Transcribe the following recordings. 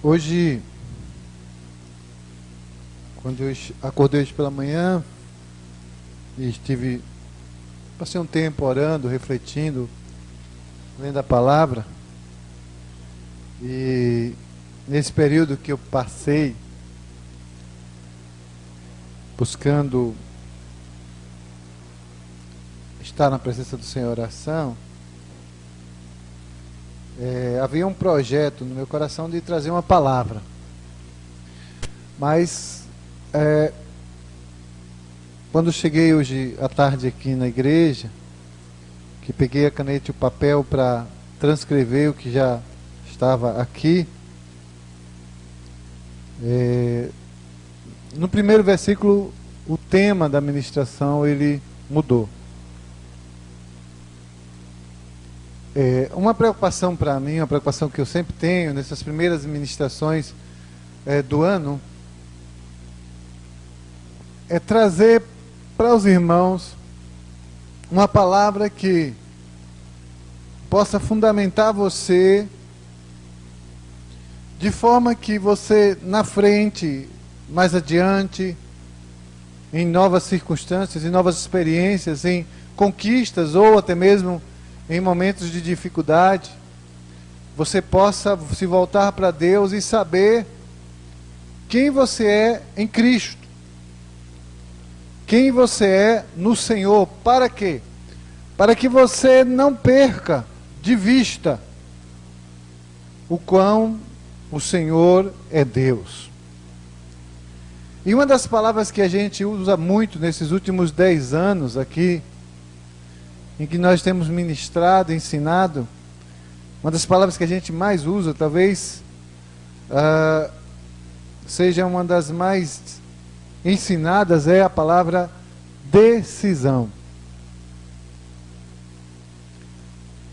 Hoje, quando eu acordei hoje pela manhã e passei um tempo orando, refletindo, lendo a palavra, e nesse período que eu passei buscando estar na presença do Senhor em oração, havia um projeto no meu coração de trazer uma palavra, mas quando cheguei hoje à tarde aqui na igreja, que peguei a caneta e o papel para transcrever o que já estava aqui, no primeiro versículo o tema da ministração ele mudou. Uma preocupação para mim, uma preocupação que eu sempre tenho nessas primeiras ministrações do ano, é trazer para os irmãos uma palavra que possa fundamentar você, de forma que você na frente, mais adiante, em novas circunstâncias, em novas experiências, em conquistas ou até mesmo em momentos de dificuldade, você possa se voltar para Deus e saber quem você é em Cristo. Quem você é no Senhor. Para quê? Para que você não perca de vista o quão o Senhor é Deus. E uma das palavras que a gente usa muito nesses últimos 10 anos aqui, em que nós temos ministrado, ensinado, uma das palavras que a gente mais usa, talvez seja uma das mais ensinadas, é a palavra decisão.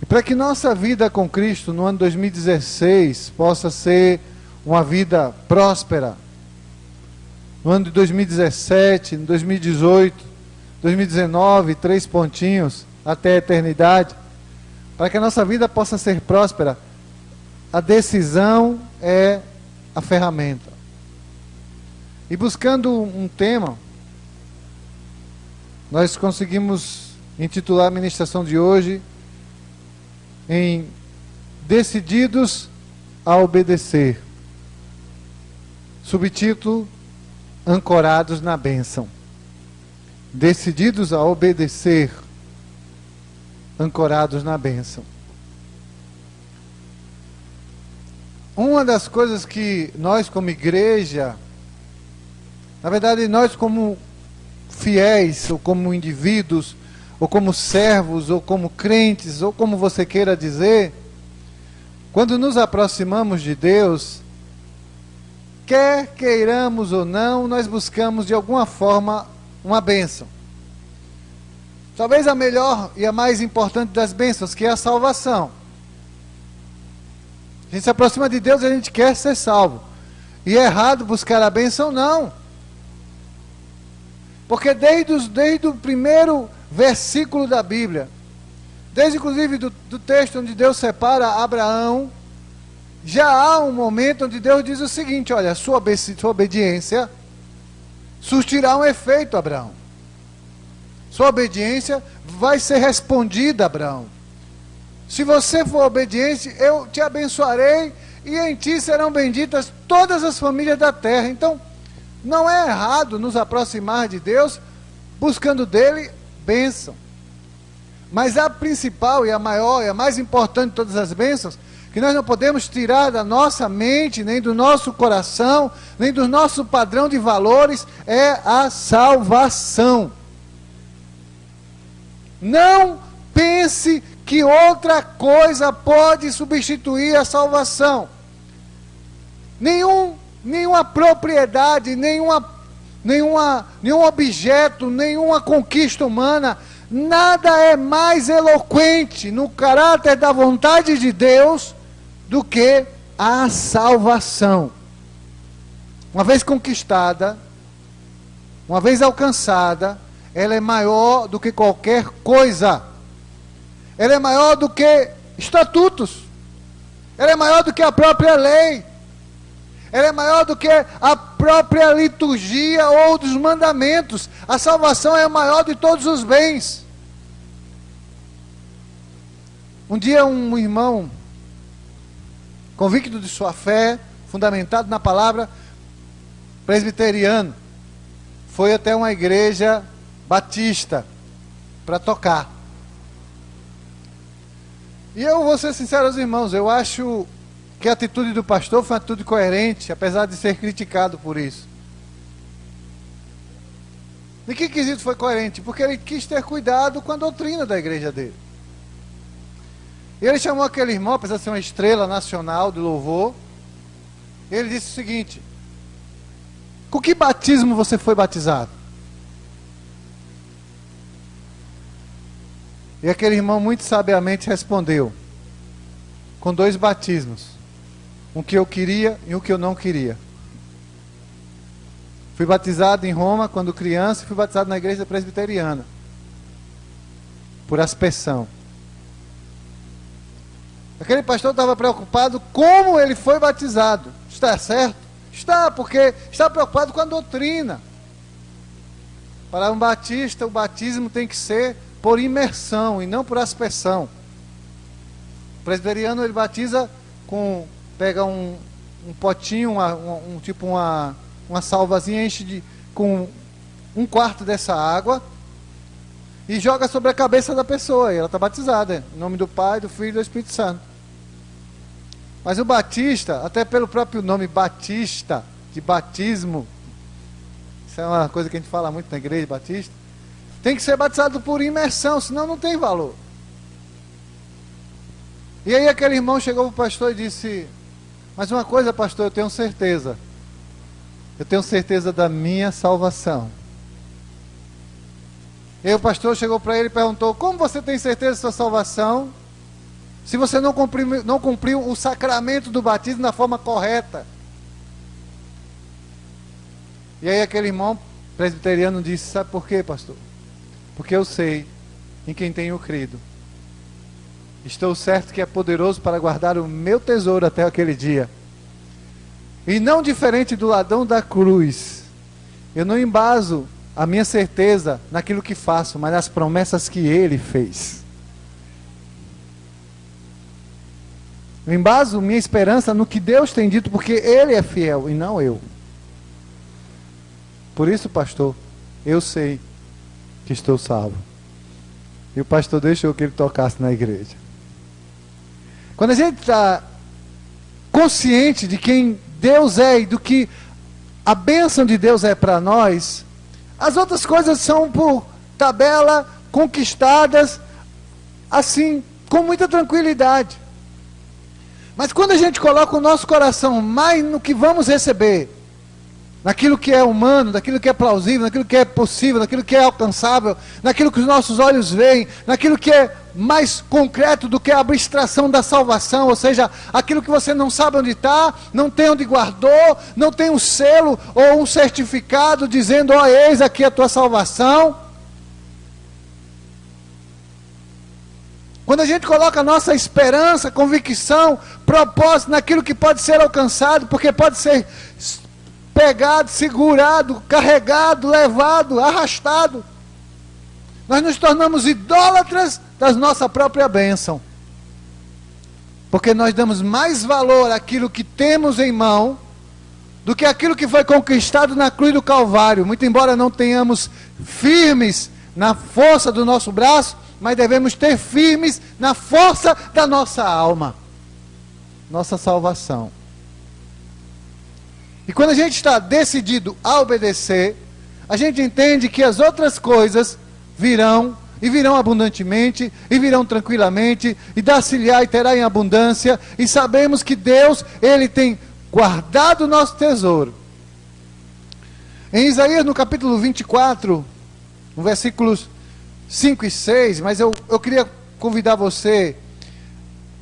E para que nossa vida com Cristo no ano 2016 possa ser uma vida próspera, no ano de 2017, 2018, 2019, 3 pontinhos, até a eternidade, para que a nossa vida possa ser próspera, a decisão é a ferramenta. E buscando um tema, nós conseguimos intitular a ministração de hoje em Decididos a Obedecer. Subtítulo: Ancorados na Bênção. Decididos a obedecer, ancorados na bênção. Uma das coisas que nós como igreja, na verdade nós como fiéis, ou como indivíduos, ou como servos, ou como crentes, ou como você queira dizer, quando nos aproximamos de Deus, quer queiramos ou não, nós buscamos de alguma forma uma bênção. Talvez a melhor e a mais importante das bênçãos, que é a salvação. A gente se aproxima de Deus e a gente quer ser salvo. E é errado buscar a bênção? Não. Porque desde o primeiro versículo da Bíblia, desde inclusive do texto onde Deus separa Abraão, já há um momento onde Deus diz o seguinte: olha, sua obediência surtirá um efeito, Abraão. Sua obediência vai ser respondida, Abraão. Se você for obediente, eu te abençoarei e em ti serão benditas todas as famílias da terra. Então, não é errado nos aproximar de Deus buscando dele bênção. Mas a principal e a maior e a mais importante de todas as bênçãos, que nós não podemos tirar da nossa mente, nem do nosso coração, nem do nosso padrão de valores, é a salvação. Não pense que outra coisa pode substituir a salvação. Nenhuma propriedade, nenhum objeto, nenhuma conquista humana, nada é mais eloquente no caráter da vontade de Deus do que a salvação. Uma vez conquistada, uma vez alcançada, ela é maior do que qualquer coisa. Ela é maior do que estatutos. Ela é maior do que a própria lei. ela é maior do que a própria liturgia ou dos mandamentos. A salvação é a maior de todos os bens. Um dia um irmão, convicto de sua fé, fundamentado na palavra, presbiteriano, foi até uma igreja batista para tocar. E eu vou ser sincero aos irmãos, eu acho que a atitude do pastor foi uma atitude coerente, apesar de ser criticado por isso. Em que quesito foi coerente? Porque ele quis ter cuidado com a doutrina da igreja dele. E ele chamou aquele irmão, apesar de ser uma estrela nacional do louvor, ele disse o seguinte: com que batismo você foi batizado? E aquele irmão muito sabiamente respondeu: com 2 batismos. Um que eu queria e um que eu não queria. Fui batizado em Roma quando criança e fui batizado na igreja presbiteriana. Por aspersão. Aquele pastor estava preocupado como ele foi batizado. Está certo? Está, porque está preocupado com a doutrina. Para um batista, o batismo tem que ser por imersão e não por aspersão. O presbiteriano, ele batiza com, pega um potinho, uma salvazinha, enche com 1/4 dessa água e joga sobre a cabeça da pessoa, e ela está batizada, em nome do Pai, do Filho e do Espírito Santo. Mas o batista, até pelo próprio nome batista, de batismo, isso é uma coisa que a gente fala muito na igreja batista, tem que ser batizado por imersão, senão não tem valor. E aí aquele irmão chegou para o pastor e disse: mas uma coisa, pastor, eu tenho certeza da minha salvação. E aí o pastor chegou para ele e perguntou: como você tem certeza da sua salvação, se você não cumpriu o sacramento do batismo da forma correta? E aí aquele irmão presbiteriano disse: sabe por quê, pastor? Porque eu sei em quem tenho crido. Estou certo que é poderoso para guardar o meu tesouro até aquele dia. E não diferente do ladrão da cruz, eu não embaso a minha certeza naquilo que faço, mas nas promessas que ele fez. Eu embaso minha esperança no que Deus tem dito, porque ele é fiel e não eu. Por isso, pastor, eu sei que estou salvo. E o pastor deixou que ele tocasse na igreja. Quando a gente está consciente de quem Deus é e do que a bênção de Deus é para nós, as outras coisas são por tabela, conquistadas, assim, com muita tranquilidade. Mas quando a gente coloca o nosso coração mais no que vamos receber, naquilo que é humano, naquilo que é plausível, naquilo que é possível, naquilo que é alcançável, naquilo que os nossos olhos veem, naquilo que é mais concreto do que a abstração da salvação, ou seja, aquilo que você não sabe onde está, não tem onde guardou, não tem um selo ou um certificado dizendo: ó, eis aqui a tua salvação. Quando a gente coloca a nossa esperança, convicção, propósito naquilo que pode ser alcançado, porque pode ser pegado, segurado, carregado, levado, arrastado, nós nos tornamos idólatras da nossa própria bênção, porque nós damos mais valor àquilo que temos em mão do que aquilo que foi conquistado na cruz do Calvário. Muito embora não tenhamos firmes na força do nosso braço, mas devemos ter firmes na força da nossa alma, nossa salvação. E quando a gente está decidido a obedecer, a gente entende que as outras coisas virão, e virão abundantemente, e virão tranquilamente, e dar-se-lhe-á e terá em abundância, e sabemos que Deus, Ele tem guardado o nosso tesouro. Em Isaías, no capítulo 24, no versículos 5 e 6, mas eu queria convidar você,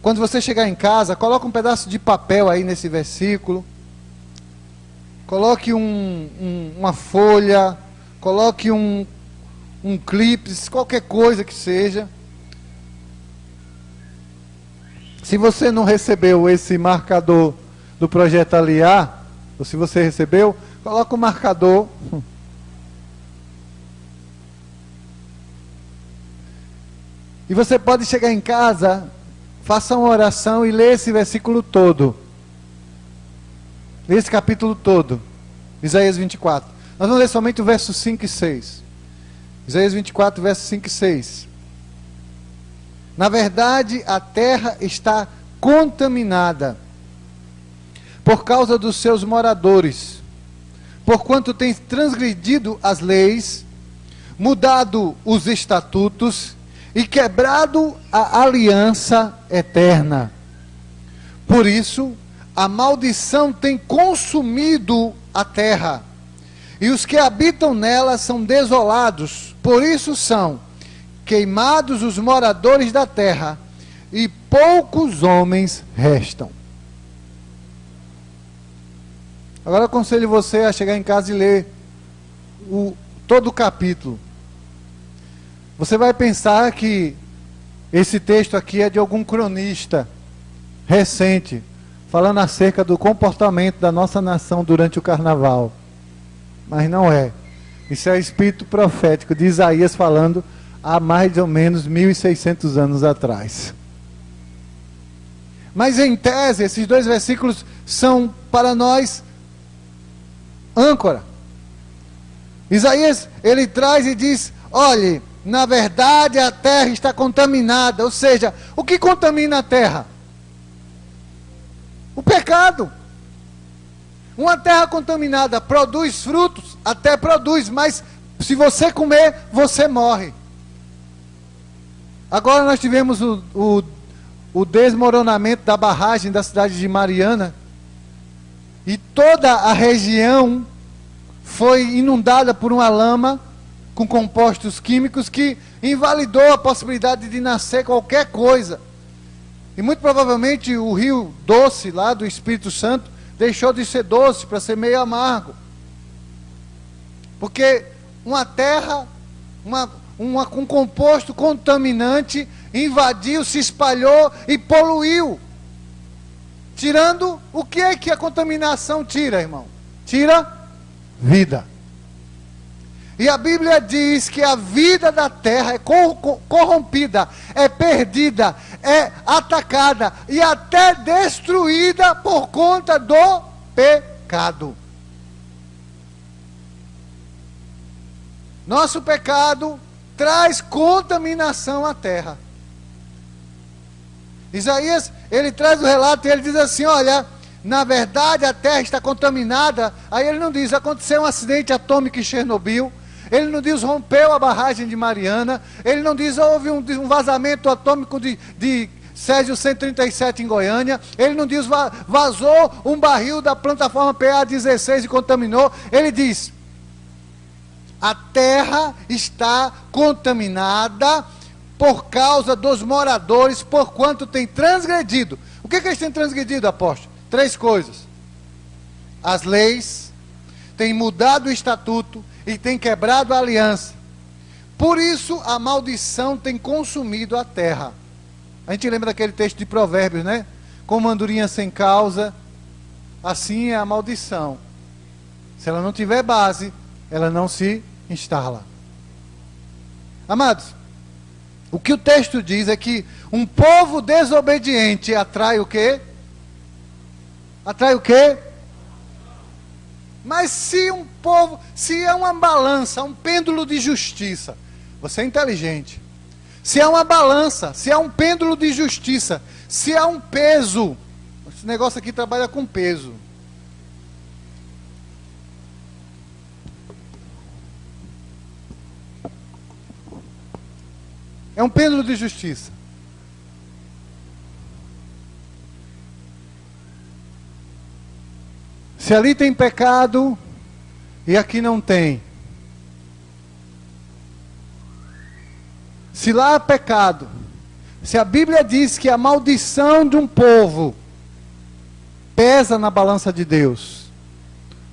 quando você chegar em casa, coloque um pedaço de papel aí nesse versículo, coloque uma folha, coloque um clipe, qualquer coisa que seja. Se você não recebeu esse marcador do projeto Aliar, ou se você recebeu, coloca o marcador. E você pode chegar em casa, faça uma oração e lê esse versículo todo. Lê esse capítulo todo. Isaías 24. Nós vamos ler somente o verso 5 e 6. Isaías 24, verso 5 e 6. Na verdade, a terra está contaminada por causa dos seus moradores, porquanto tem transgredido as leis, mudado os estatutos e quebrado a aliança eterna. Por isso, a maldição tem consumido a terra, e os que habitam nela são desolados. Por isso são queimados os moradores da terra, e poucos homens restam. Agora eu aconselho você a chegar em casa e ler todo o capítulo. Você vai pensar que esse texto aqui é de algum cronista recente, falando acerca do comportamento da nossa nação durante o carnaval. Mas não é. Isso é o espírito profético de Isaías falando há mais ou menos 1.600 anos atrás. Mas em tese, esses dois versículos são para nós âncora. Isaías, ele traz e diz: olhe, na verdade a terra está contaminada. Ou seja, o que contamina a terra? O pecado. Uma terra contaminada produz frutos, até produz, mas se você comer, você morre. Agora nós tivemos o desmoronamento da barragem da cidade de Mariana, e toda a região foi inundada por uma lama com compostos químicos que invalidou a possibilidade de nascer qualquer coisa. E muito provavelmente o rio doce lá do Espírito Santo deixou de ser doce para ser meio amargo. Porque uma terra, um composto contaminante invadiu, se espalhou e poluiu. Tirando, o que é que a contaminação tira, irmão? Tira vida. E a Bíblia diz que a vida da terra é corrompida, é perdida, é atacada e até destruída por conta do pecado. Nosso pecado traz contaminação à terra. Isaías, ele traz o relato e ele diz assim: olha, na verdade a terra está contaminada. Aí ele não diz, aconteceu um acidente atômico em Chernobyl. Ele não diz, rompeu a barragem de Mariana. Ele não diz, houve um vazamento atômico de Césio 137 em Goiânia. Ele não diz, vazou um barril da plataforma PA-16 e contaminou. Ele diz, a terra está contaminada por causa dos moradores, porquanto tem transgredido. O que eles têm transgredido, apóstolo? 3 coisas. As leis, tem mudado o estatuto e tem quebrado a aliança. Por isso a maldição tem consumido a terra. A gente lembra daquele texto de Provérbios, né? Como andorinha sem causa, assim é a maldição. Se ela não tiver base, ela não se instala. Amados, o que o texto diz é que um povo desobediente atrai o quê? Atrai o quê? Mas se um povo, se é uma balança, um pêndulo de justiça, você é inteligente. Se é uma balança, se é um pêndulo de justiça, se é um peso, esse negócio aqui trabalha com peso. É um pêndulo de justiça. Se ali tem pecado e aqui não tem. Se lá há pecado, se a Bíblia diz que a maldição de um povo pesa na balança de Deus,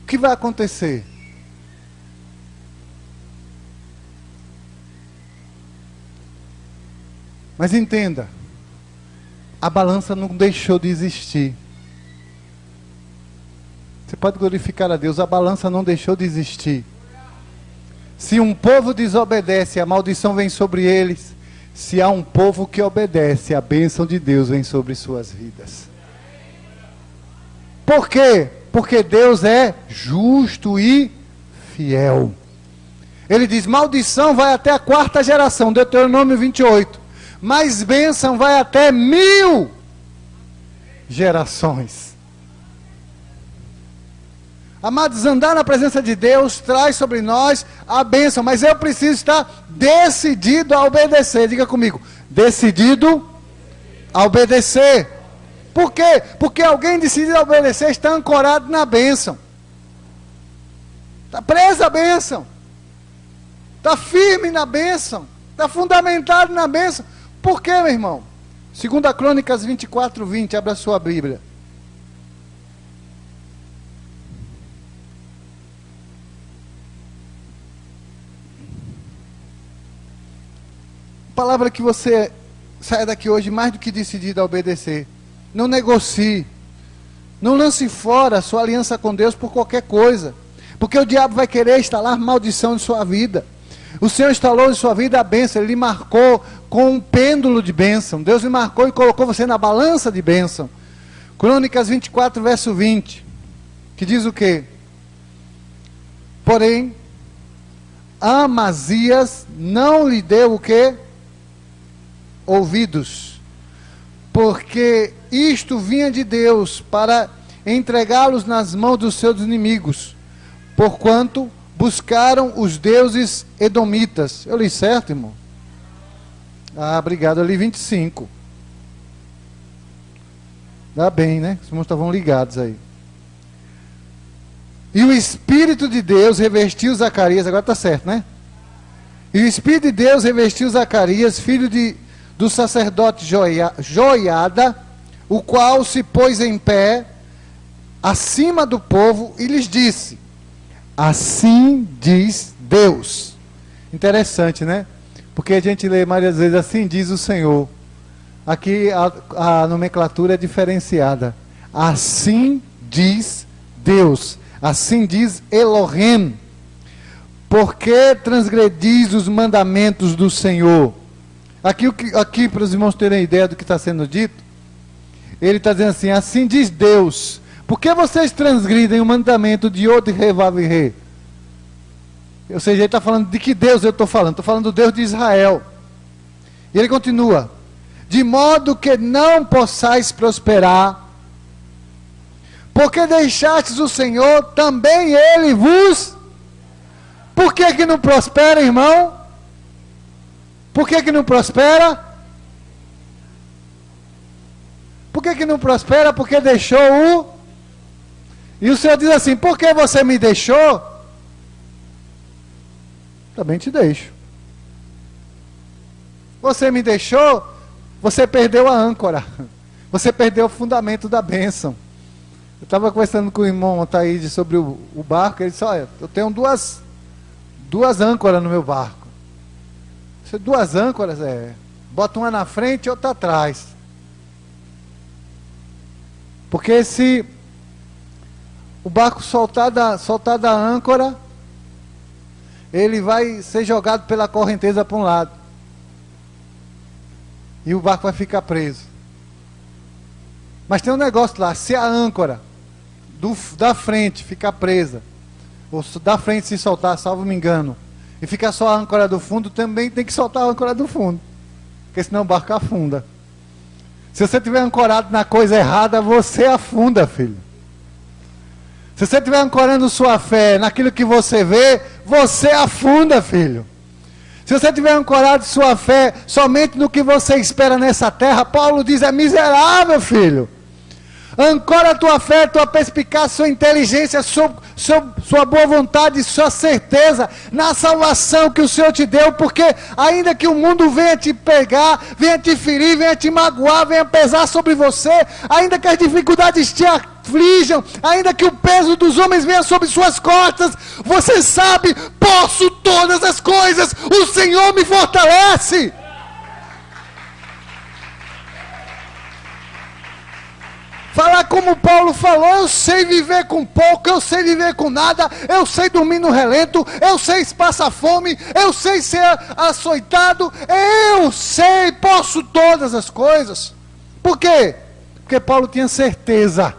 o que vai acontecer? Mas entenda, a balança não deixou de existir. Você pode glorificar a Deus, a balança não deixou de existir. Se um povo desobedece, a maldição vem sobre eles. Se há um povo que obedece, a bênção de Deus vem sobre suas vidas. Por quê? Porque Deus é justo e fiel. Ele diz, maldição vai até a 4ª geração, Deuteronômio 28. Mas bênção vai até 1000 gerações. Amados, andar na presença de Deus traz sobre nós a bênção, mas eu preciso estar decidido a obedecer. Diga comigo, decidido a obedecer. Por quê? Porque alguém decidido a obedecer está ancorado na bênção. Está preso à bênção. Está firme na bênção. Está fundamentado na bênção. Por quê, meu irmão? 2 Crônicas 24:20, abra a sua Bíblia. Palavra que você saia daqui hoje mais do que decidido a obedecer. Não negocie. Não lance fora a sua aliança com Deus por qualquer coisa. Porque o diabo vai querer instalar maldição em sua vida. O Senhor instalou em sua vida a bênção. Ele lhe marcou com um pêndulo de bênção. Deus lhe marcou e colocou você na balança de bênção. Crônicas 24, verso 20. Que diz o quê? Porém, Amazias não lhe deu o quê? Ouvidos, porque isto vinha de Deus para entregá-los nas mãos dos seus inimigos, porquanto buscaram os deuses edomitas. Eu li certo, irmão? Ah, obrigado, eu li 25. Dá bem, né? Os irmãos estavam ligados aí. E o Espírito de Deus revestiu Zacarias, agora está certo, né? E o Espírito de Deus revestiu Zacarias, filho do sacerdote Joiada, o qual se pôs em pé acima do povo e lhes disse, assim diz Deus. Interessante, né? Porque a gente lê várias vezes, assim diz o Senhor. Aqui a nomenclatura é diferenciada. Assim diz Deus. Assim diz Elohim. Por que transgredis os mandamentos do Senhor? Aqui para os irmãos terem ideia do que está sendo dito, ele está dizendo assim, assim diz Deus, por que vocês transgridem o mandamento de Od Revav-Re? Ou seja, ele está falando de que Deus eu estou falando do Deus de Israel. E ele continua, de modo que não possais prosperar, porque deixastes o Senhor, também Ele vos... Por que não prospera, irmão? Por que não prospera? Por que não prospera? Porque deixou o... E o Senhor diz assim, por que você me deixou? Também te deixo. Você me deixou, você perdeu a âncora. Você perdeu o fundamento da bênção. Eu estava conversando com o irmão Taíde sobre o barco, ele disse, olha, eu tenho duas âncoras no meu barco. Duas âncoras, bota uma na frente e outra atrás. Porque se o barco soltar da âncora, ele vai ser jogado pela correnteza para um lado. E o barco vai ficar preso. Mas tem um negócio lá, se a âncora da frente ficar presa, ou da frente se soltar, salvo me engano, e ficar só a âncora do fundo, também tem que soltar a âncora do fundo. Porque senão o barco afunda. Se você estiver ancorado na coisa errada, você afunda, filho. Se você estiver ancorando sua fé naquilo que você vê, você afunda, filho. Se você tiver ancorado sua fé somente no que você espera nessa terra, Paulo diz, é miserável, filho. Ancora a tua fé, tua perspicácia, sua inteligência, sua boa vontade, sua certeza na salvação que o Senhor te deu, porque ainda que o mundo venha te pegar, venha te ferir, venha te magoar, venha pesar sobre você, ainda que as dificuldades te aflijam, ainda que o peso dos homens venha sobre suas costas, você sabe, posso todas as coisas, o Senhor me fortalece. Falar como Paulo falou, eu sei viver com pouco, eu sei viver com nada, eu sei dormir no relento, eu sei passar fome, eu sei ser açoitado, eu sei, posso todas as coisas. Por quê? Porque Paulo tinha certeza.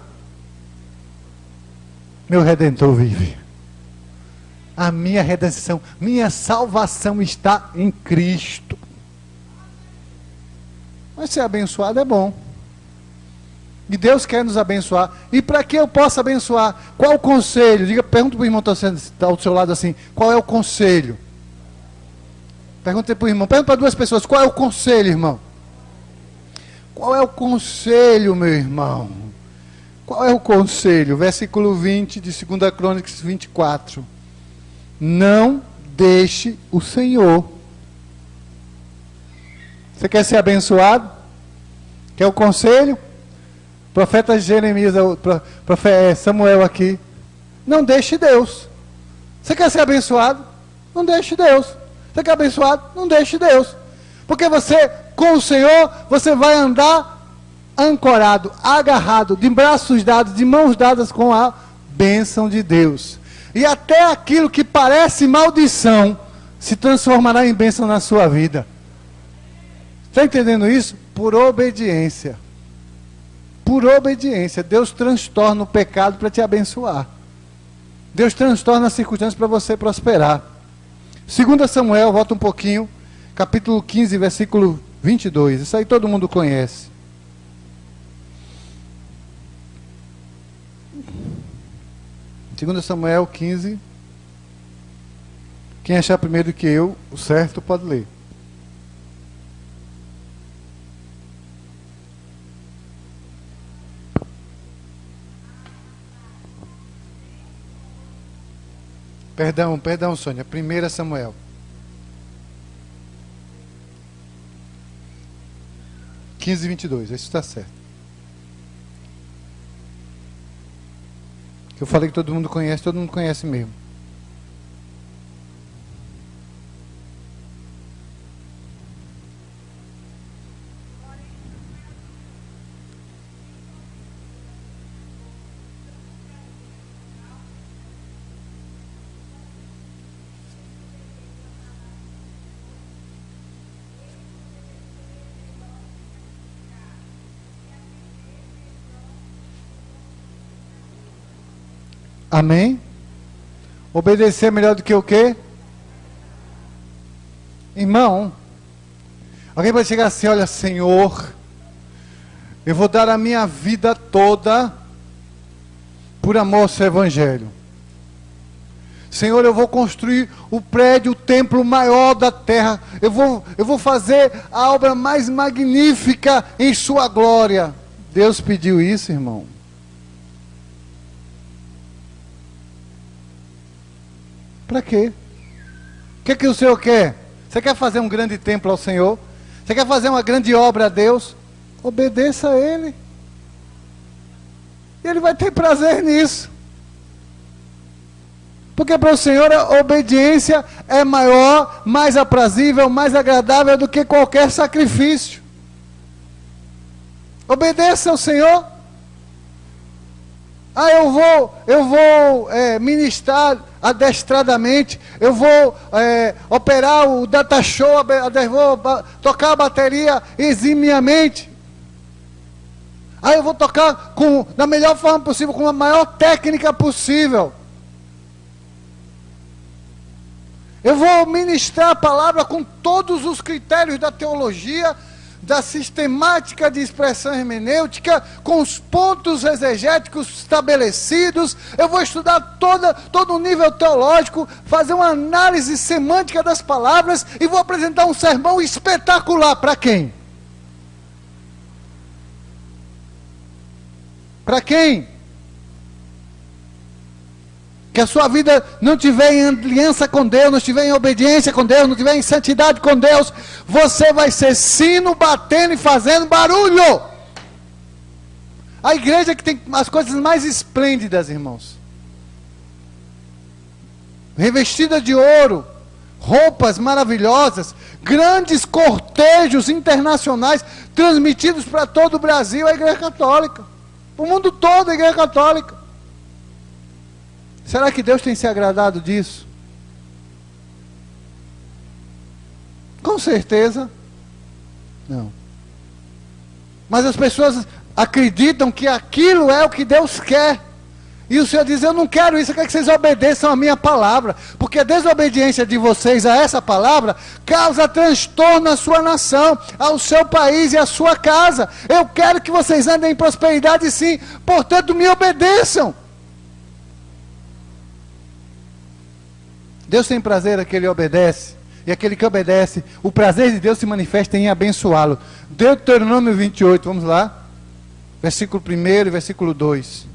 Meu Redentor vive. A minha redenção, minha salvação está em Cristo. Mas ser abençoado é bom. E Deus quer nos abençoar. E para que eu possa abençoar? Qual o conselho? Pergunta para o irmão que está ao seu lado assim. Qual é o conselho? Pergunta para o irmão. Pergunta para duas pessoas. Qual é o conselho, irmão? Qual é o conselho, meu irmão? Qual é o conselho? Versículo 20 de 2 Crônicas 24. Não deixe o Senhor. Você quer ser abençoado? Quer o conselho? Profeta Jeremias, profeta Samuel aqui. Não deixe Deus. Você quer ser abençoado? Não deixe Deus. Você quer abençoado? Não deixe Deus. Porque você, com o Senhor, você vai andar ancorado, agarrado, de braços dados, de mãos dadas com a bênção de Deus. E até aquilo que parece maldição se transformará em bênção na sua vida. Está entendendo isso? Por obediência. Por obediência. Deus transtorna o pecado para te abençoar. Deus transtorna as circunstâncias para você prosperar. 2 Samuel, volta um pouquinho, capítulo 15, versículo 22. Isso aí todo mundo conhece. Segundo Samuel 15. Quem achar primeiro que eu, o certo, pode ler. Perdão, Sônia. 1 Samuel. (15:22). Isso está certo. Eu falei que todo mundo conhece mesmo. Amém? Obedecer é melhor do que o quê? Irmão, alguém vai chegar assim, olha, Senhor, eu vou dar a minha vida toda por amor ao seu evangelho. Senhor, eu vou construir o prédio, o templo maior da terra. Eu vou fazer a obra mais magnífica em sua glória. Deus pediu isso, irmão. Para quê? O que o Senhor quer? Você quer fazer um grande templo ao Senhor? Você quer fazer uma grande obra a Deus? Obedeça a Ele. E Ele vai ter prazer nisso. Porque para o Senhor a obediência é maior, mais aprazível, mais agradável do que qualquer sacrifício. Obedeça ao Senhor. Eu vou ministrar adestradamente, eu vou operar o data show, vou tocar a bateria eximiamente. Eu vou tocar da melhor forma possível, com a maior técnica possível. Eu vou ministrar a palavra com todos os critérios da teologia, da sistemática de expressão hermenêutica, com os pontos exegéticos estabelecidos. Eu vou estudar todo o nível teológico, fazer uma análise semântica das palavras e vou apresentar um sermão espetacular. Para quem? Para quem? Que a sua vida não estiver em aliança com Deus, não estiver em obediência com Deus, não estiver em santidade com Deus, você vai ser sino batendo e fazendo barulho. A igreja que tem as coisas mais esplêndidas, irmãos, revestida de ouro, roupas maravilhosas, grandes cortejos internacionais transmitidos para todo o Brasil, a igreja católica. O mundo todo, a Igreja Católica. Será que Deus tem se agradado disso? Com certeza, não. Mas as pessoas acreditam que aquilo é o que Deus quer. E o Senhor diz, eu não quero isso, eu quero que vocês obedeçam a minha palavra. Porque a desobediência de vocês a essa palavra causa transtorno à sua nação, ao seu país e à sua casa. Eu quero que vocês andem em prosperidade sim, portanto me obedeçam. Deus tem prazer naquele que obedece. E aquele que obedece, o prazer de Deus se manifesta em abençoá-lo. Deuteronômio 28, vamos lá. Versículo 1 e versículo 2.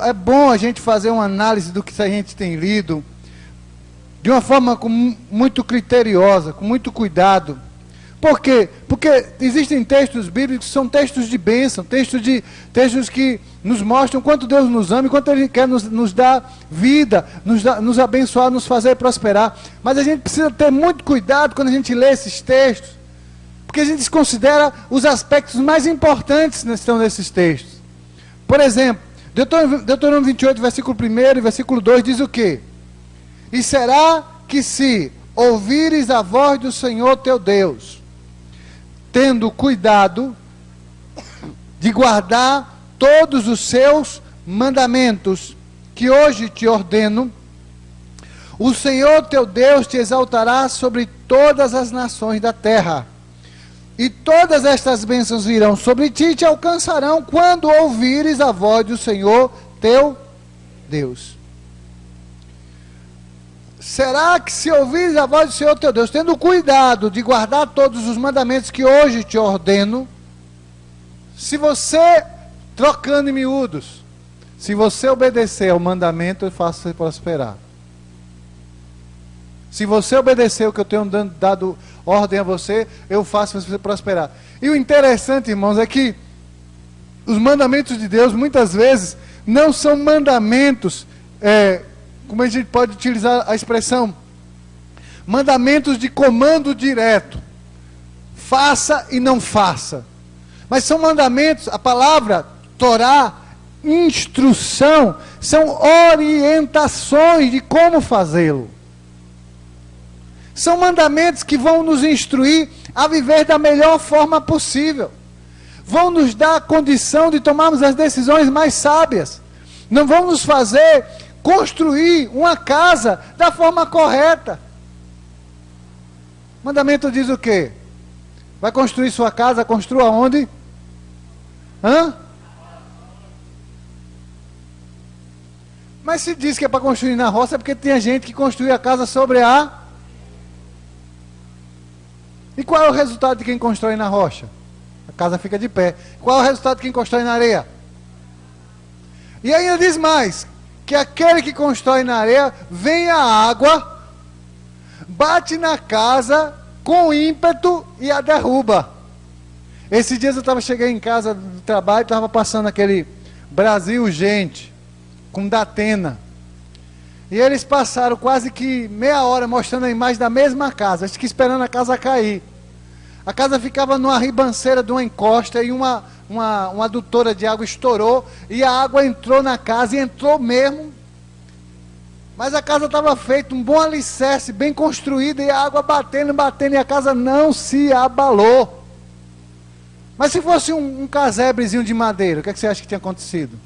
É bom a gente fazer uma análise do que a gente tem lido, de uma forma muito criteriosa, com muito cuidado. Por quê? Porque existem textos bíblicos que são textos de bênção, textos que nos mostram quanto Deus nos ama e quanto Ele quer nos dar vida, nos abençoar, nos fazer prosperar. Mas a gente precisa ter muito cuidado quando a gente lê esses textos, porque a gente desconsidera os aspectos mais importantes que estão nesses textos. Por exemplo, Deuteronômio 28, versículo 1 e versículo 2 diz o quê? E será que se ouvires a voz do Senhor teu Deus, tendo cuidado de guardar todos os seus mandamentos, que hoje te ordeno, o Senhor teu Deus te exaltará sobre todas as nações da terra. E todas estas bênçãos virão sobre ti e te alcançarão quando ouvires a voz do Senhor teu Deus. Será que se ouvires a voz do Senhor teu Deus, tendo cuidado de guardar todos os mandamentos que hoje te ordeno, se você, trocando em miúdos, se você obedecer ao mandamento, eu faço você prosperar. Se você obedecer o que eu tenho dado ordem a você, eu faço você prosperar. E o interessante, irmãos, é que os mandamentos de Deus, muitas vezes, não são mandamentos, como a gente pode utilizar a expressão, mandamentos de comando direto. Faça e não faça. Mas são mandamentos, a palavra Torá, instrução, são orientações de como fazê-lo. São mandamentos que vão nos instruir a viver da melhor forma possível. Vão nos dar a condição de tomarmos as decisões mais sábias. Não vão nos fazer construir uma casa da forma correta. O mandamento diz o quê? Vai construir sua casa, construa onde? Mas se diz que é para construir na roça, é porque tem gente que construiu a casa sobre a... E qual é o resultado de quem constrói na rocha? A casa fica de pé. Qual é o resultado de quem constrói na areia? E ainda diz mais, que aquele que constrói na areia, vem a água, bate na casa com ímpeto e a derruba. Esses dias cheguei em casa do trabalho, estava passando aquele Brasil Gente, com Datena. E eles passaram quase que meia hora mostrando a imagem da mesma casa, acho que esperando a casa cair. A casa ficava numa ribanceira de uma encosta e uma adutora de água estourou e a água entrou na casa e entrou mesmo. Mas a casa estava feita, um bom alicerce, bem construída e a água batendo e a casa não se abalou. Mas se fosse um casebrezinho de madeira, o que você acha que tinha acontecido?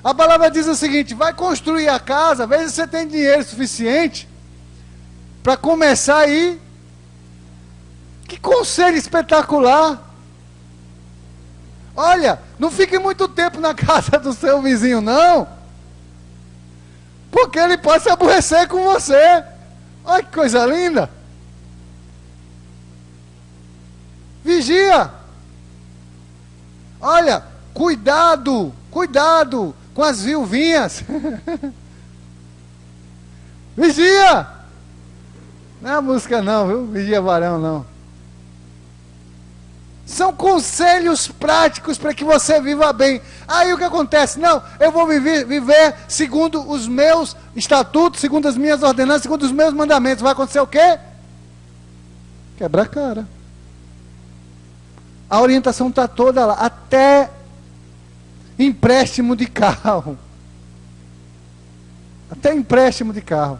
A palavra diz o seguinte, vai construir a casa, veja se você tem dinheiro suficiente para começar aí. Que conselho espetacular! Olha, não fique muito tempo na casa do seu vizinho, não. Porque ele pode se aborrecer com você. Olha que coisa linda. Vigia. Olha, cuidado com as viuvinhas. Vigia. Não é a música não, viu? Vigia varão não. São conselhos práticos para que você viva bem. Aí o que acontece? Não, eu vou viver segundo os meus estatutos, segundo as minhas ordenanças, segundo os meus mandamentos. Vai acontecer o quê? Quebra a cara. A orientação está toda lá, até empréstimo de carro. Até empréstimo de carro.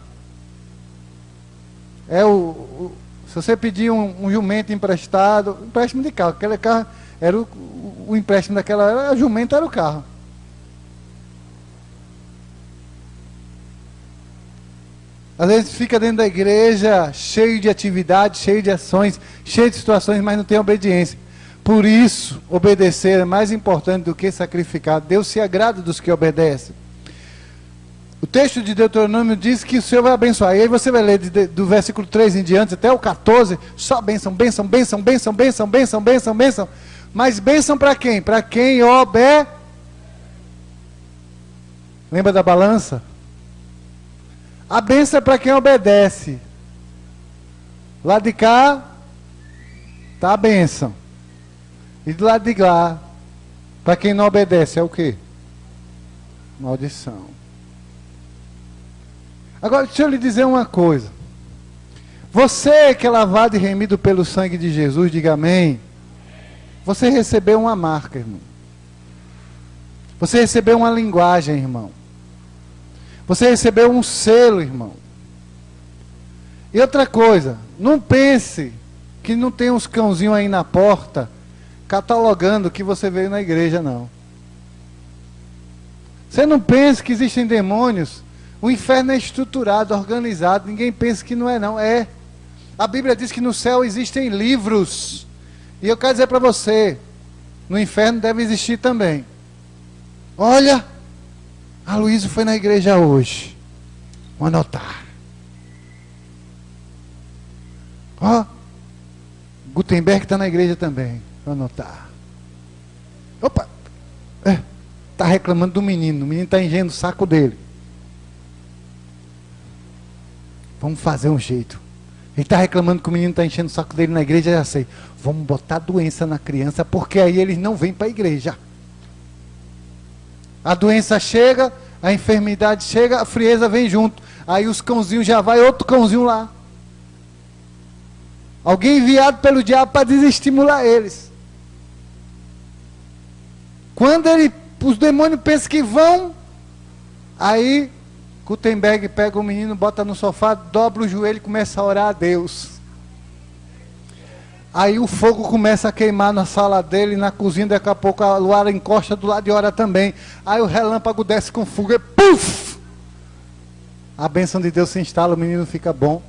Se você pedir um jumento emprestado, empréstimo de carro, aquele carro era o empréstimo daquela, a jumenta era o carro. Às vezes fica dentro da igreja cheio de atividades, cheio de ações, cheio de situações, mas não tem obediência. Por isso, obedecer é mais importante do que sacrificar. Deus se agrada dos que obedecem. O texto de Deuteronômio diz que o Senhor vai abençoar. E aí você vai ler do versículo 3 em diante até o 14, só bênção, bênção, bênção, bênção, bênção, bênção, bênção, bênção. Mas bênção para quem? Para quem obedece. Lembra da balança? A bênção é para quem obedece. Lá de cá, está a bênção. E do lado de lá, para quem não obedece, é o quê? Maldição. Agora, deixa eu lhe dizer uma coisa. Você que é lavado e remido pelo sangue de Jesus, diga amém. Você recebeu uma marca, irmão. Você recebeu uma linguagem, irmão. Você recebeu um selo, irmão. E outra coisa, não pense que não tem uns cãozinhos aí na porta catalogando que você veio na igreja, não. Você não pense que existem demônios. O inferno é estruturado, organizado. Ninguém pensa que não é, não. É. A Bíblia diz que no céu existem livros. E eu quero dizer para você, no inferno deve existir também. Olha, a Luísa foi na igreja hoje. Vou anotar. Ó, Gutenberg está na igreja também. Vou anotar. Opa, está reclamando do menino. O menino está enchendo o saco dele. Vamos fazer um jeito. Ele está reclamando que o menino está enchendo o saco dele na igreja, já sei. Vamos botar doença na criança, porque aí eles não vêm para a igreja. A doença chega, a enfermidade chega, a frieza vem junto. Aí os cãozinhos já vai, outro cãozinho lá. Alguém enviado pelo diabo para desestimular eles. Quando os demônios pensam que vão, aí Gutenberg pega o menino, bota no sofá, dobra o joelho e começa a orar a Deus. Aí o fogo começa a queimar na sala dele, na cozinha, daqui a pouco a luara encosta do lado de ora também. Aí o relâmpago desce com fogo e puf! A bênção de Deus se instala, o menino fica bom.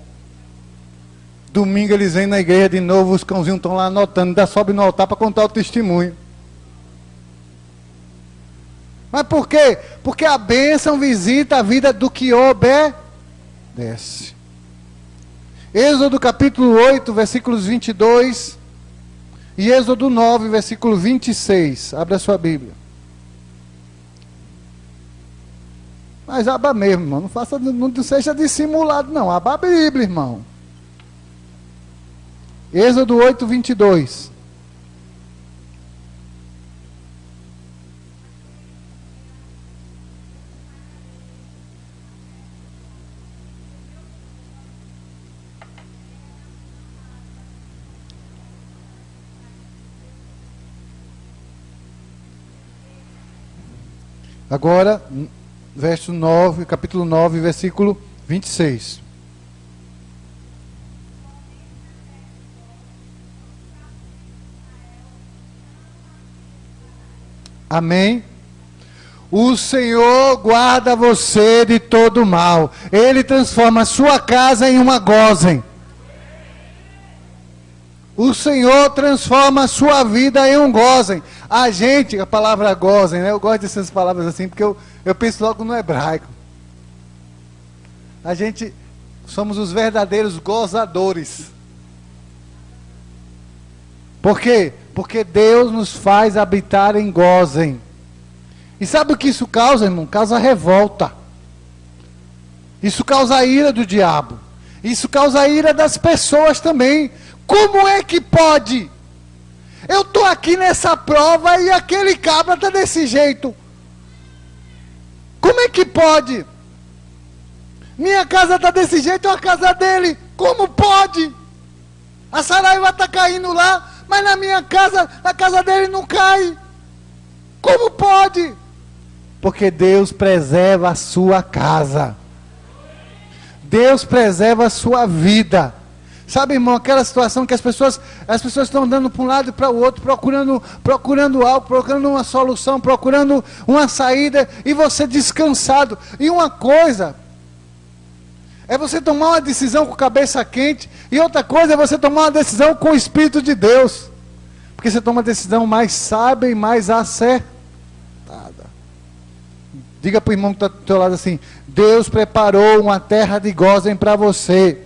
Domingo eles vêm na igreja de novo, os cãozinhos estão lá anotando, ainda sobe no altar para contar o testemunho. Mas por quê? Porque a bênção visita a vida do que obedece. Êxodo capítulo 8, versículos 22 e Êxodo 9, versículo 26. Abra a sua Bíblia. Mas abra mesmo, irmão. Não seja dissimulado, não. Abra a Bíblia, irmão. Êxodo 8, 22. Agora, verso 9, capítulo 9, versículo 26. Amém? O Senhor guarda você de todo mal. Ele transforma a sua casa em uma gozem. O Senhor transforma a sua vida em um gozem. A gente, a palavra gozem, né? Eu gosto dessas palavras assim, porque eu penso logo no hebraico. A gente somos os verdadeiros gozadores. Por quê? Porque Deus nos faz habitar em gozem. E sabe o que isso causa, irmão? Causa revolta. Isso causa a ira do diabo. Isso causa a ira das pessoas também. Como é que pode? Eu estou aqui nessa prova e aquele cabra está desse jeito. Como é que pode? Minha casa está desse jeito, é a casa dele. Como pode? A Saraiva está caindo lá, mas na minha casa, na casa dele não cai. Como pode? Porque Deus preserva a sua casa. Deus preserva a sua vida. Sabe, irmão, aquela situação que as pessoas estão andando para um lado e para o outro, procurando algo, procurando uma solução, procurando uma saída, e você descansado. E uma coisa é você tomar uma decisão com a cabeça quente, e outra coisa é você tomar uma decisão com o Espírito de Deus. Porque você toma uma decisão mais sábia e mais acertada. Diga para o irmão que está do teu lado assim: Deus preparou uma terra de gozem para você.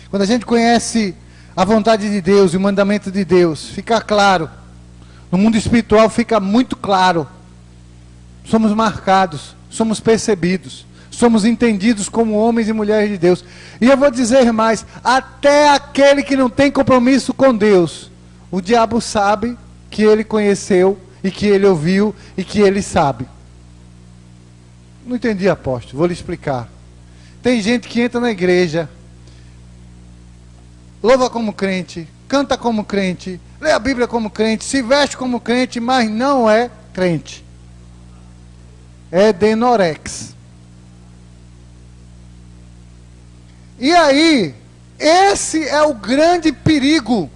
Quando a gente conhece a vontade de Deus e o mandamento de Deus, fica claro. No mundo espiritual fica muito claro. Somos marcados, somos percebidos, somos entendidos como homens e mulheres de Deus. E eu vou dizer mais, até aquele que não tem compromisso com Deus, o diabo sabe que ele conheceu, e que ele ouviu, e que ele sabe. Não entendi, apóstolo, vou lhe explicar. Tem gente que entra na igreja, louva como crente, canta como crente, lê a Bíblia como crente, se veste como crente, mas não é crente. É denorex. E aí, esse é o grande perigo.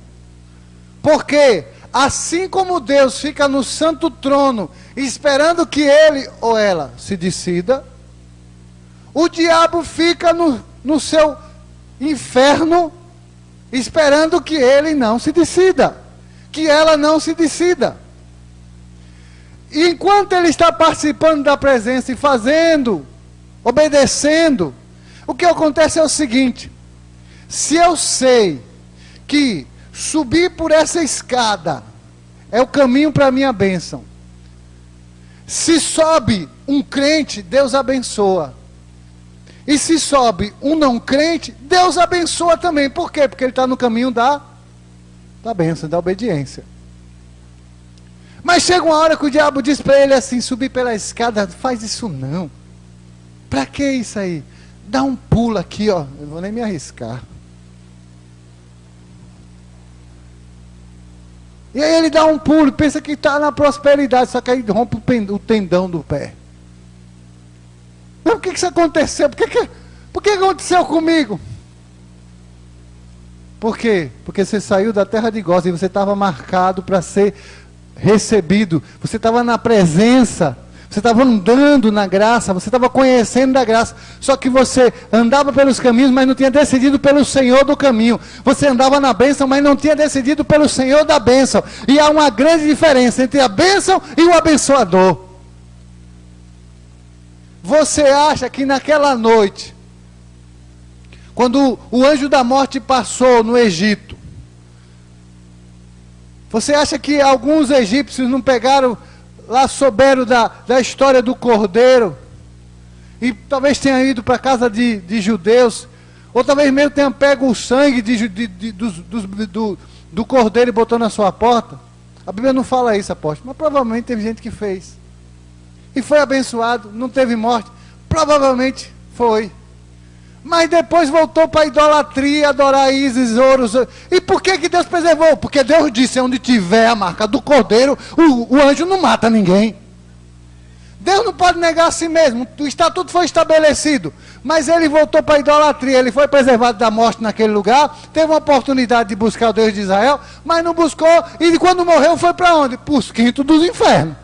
Porque, assim como Deus fica no santo trono, esperando que ele ou ela se decida, o diabo fica no seu inferno, esperando que ele não se decida, que ela não se decida. E enquanto ele está participando da presença e fazendo, obedecendo, o que acontece é o seguinte: se eu sei que subir por essa escada é o caminho para a minha bênção, se sobe um crente, Deus abençoa. E se sobe um não crente, Deus abençoa também. Por quê? Porque ele está no caminho da bênção, da obediência. Mas chega uma hora que o diabo diz para ele assim: subir pela escada, faz isso não. Para que isso aí? Dá um pulo aqui, ó. Eu não vou nem me arriscar. E aí ele dá um pulo, pensa que está na prosperidade, só que aí rompe o tendão do pé. Mas por que isso aconteceu? Por que aconteceu comigo? Por quê? Porque você saiu da terra de Gósen e você estava marcado para ser recebido. Você estava na presença, você estava andando na graça, você estava conhecendo da graça. Só que você andava pelos caminhos, mas não tinha decidido pelo Senhor do caminho. Você andava na bênção, mas não tinha decidido pelo Senhor da bênção. E há uma grande diferença entre a bênção e o abençoador. Você acha que naquela noite, quando o anjo da morte passou no Egito, você acha que alguns egípcios não pegaram, lá souberam da história do cordeiro, e talvez tenham ido para a casa de judeus, ou talvez mesmo tenham pego o sangue do cordeiro e botou na sua porta? A Bíblia não fala isso, apóstolo, mas provavelmente teve gente que fez. E foi abençoado, não teve morte. Provavelmente foi. Mas depois voltou para a idolatria, adorar Ísis, Horus. E por que Deus preservou? Porque Deus disse: onde tiver a marca do cordeiro, o anjo não mata ninguém. Deus não pode negar a si mesmo. O estatuto foi estabelecido. Mas ele voltou para a idolatria. Ele foi preservado da morte naquele lugar. Teve uma oportunidade de buscar o Deus de Israel, mas não buscou. E quando morreu foi para onde? Para os quintos dos infernos.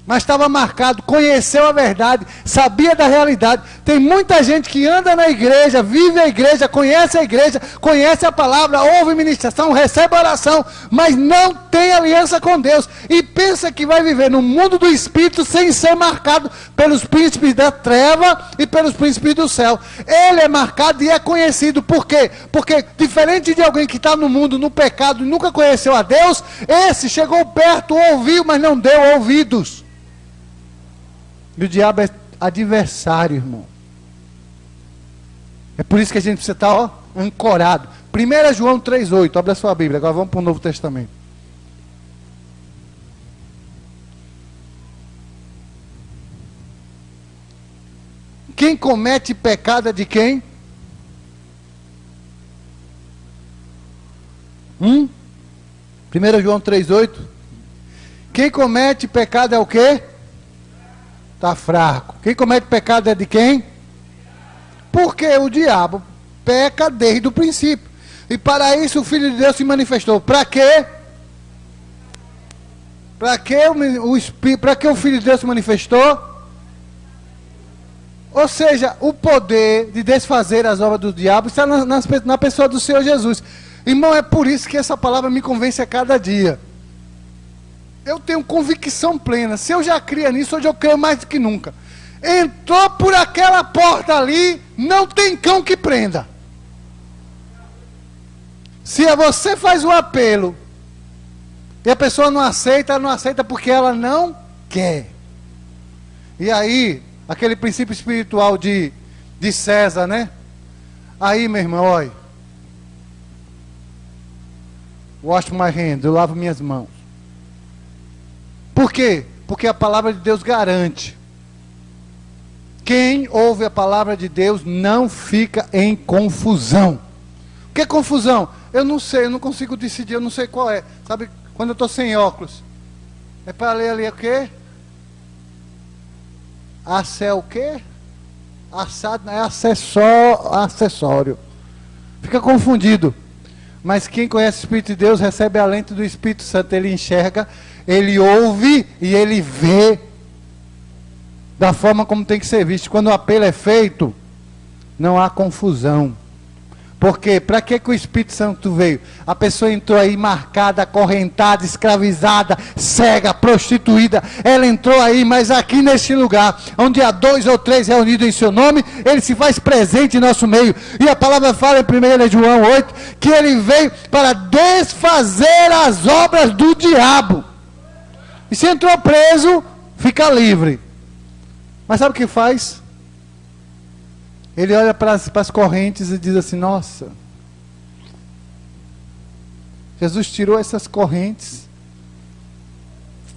Mas estava marcado, conheceu a verdade, sabia da realidade. Tem muita gente que anda na igreja, vive a igreja, conhece a palavra, ouve ministração, recebe oração, mas não tem aliança com Deus. E pensa que vai viver no mundo do Espírito sem ser marcado pelos príncipes da treva e pelos príncipes do céu. Ele é marcado e é conhecido. Por quê? Porque diferente de alguém que está no mundo, no pecado, e nunca conheceu a Deus, esse chegou perto, ouviu, mas não deu ouvidos. E o diabo é adversário, irmão. É por isso que a gente precisa estar ancorado. 1 João 3,8. Abre a sua Bíblia. Agora vamos para o Novo Testamento. Quem comete pecado é de quem? 1 João 3,8. Quem comete pecado é o quê? Está fraco. Quem comete pecado é de quem? Porque o diabo peca desde o princípio. E para isso o Filho de Deus se manifestou. Para quê? Para que o Filho de Deus se manifestou? Ou seja, o poder de desfazer as obras do diabo está na pessoa do Senhor Jesus. Irmão, é por isso que essa palavra me convence a cada dia. Eu tenho convicção plena. Se eu já cria nisso, hoje eu creio mais do que nunca. Entrou por aquela porta ali, não tem cão que prenda. Se você faz um apelo e a pessoa não aceita, ela não aceita porque ela não quer. E aí, aquele princípio espiritual de César, né? Aí, meu irmão, olha. Wash my hands, eu lavo minhas mãos. Por quê? Porque a palavra de Deus garante. Quem ouve a palavra de Deus não fica em confusão. O que é confusão? Eu não sei, eu não consigo decidir, eu não sei qual é. Sabe, quando eu estou sem óculos, é para ler ali o quê? O quê? Assado é acessório. Fica confundido. Mas quem conhece o Espírito de Deus recebe a lente do Espírito Santo. Ele enxerga, ele ouve e ele vê da forma como tem que ser visto. Quando o apelo é feito, não há confusão. Porque para que o Espírito Santo veio? A pessoa entrou aí marcada, acorrentada, escravizada, cega, prostituída. Ela entrou aí, mas aqui neste lugar, onde há 2 ou 3 reunidos em seu nome, ele se faz presente em nosso meio. E a palavra fala em 1 João 8, que ele veio para desfazer as obras do diabo. E se entrou preso, fica livre. Mas sabe o que faz? Ele olha para as correntes e diz assim, nossa, Jesus tirou essas correntes,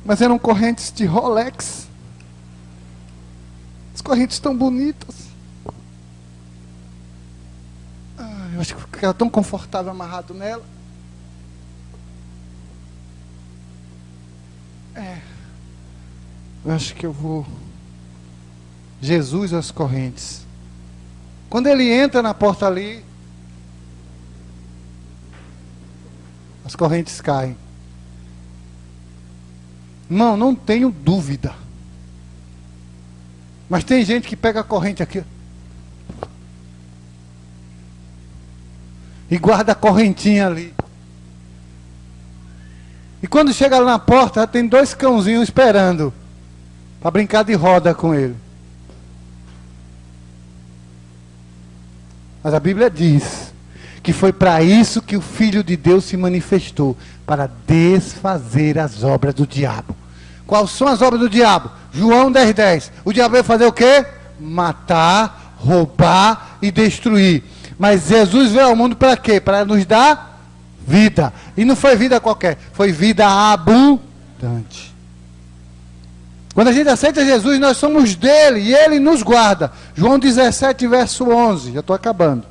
mas eram correntes de Rolex. As correntes tão bonitas. Eu acho que ficava tão confortável amarrado nela. Eu acho que eu vou... Jesus as correntes. Quando ele entra na porta ali, as correntes caem. Irmão, não tenho dúvida. Mas tem gente que pega a corrente aqui e guarda a correntinha ali. E quando chega lá na porta, tem 2 cãozinhos esperando para brincar de roda com ele. Mas a Bíblia diz que foi para isso que o Filho de Deus se manifestou, para desfazer as obras do diabo. Quais são as obras do diabo? João 10:10. O diabo veio fazer o quê? Matar, roubar e destruir. Mas Jesus veio ao mundo para quê? Para nos dar vida. E não foi vida qualquer, foi vida abundante. Quando a gente aceita Jesus, nós somos dele e ele nos guarda. João 17, verso 11. Já estou acabando.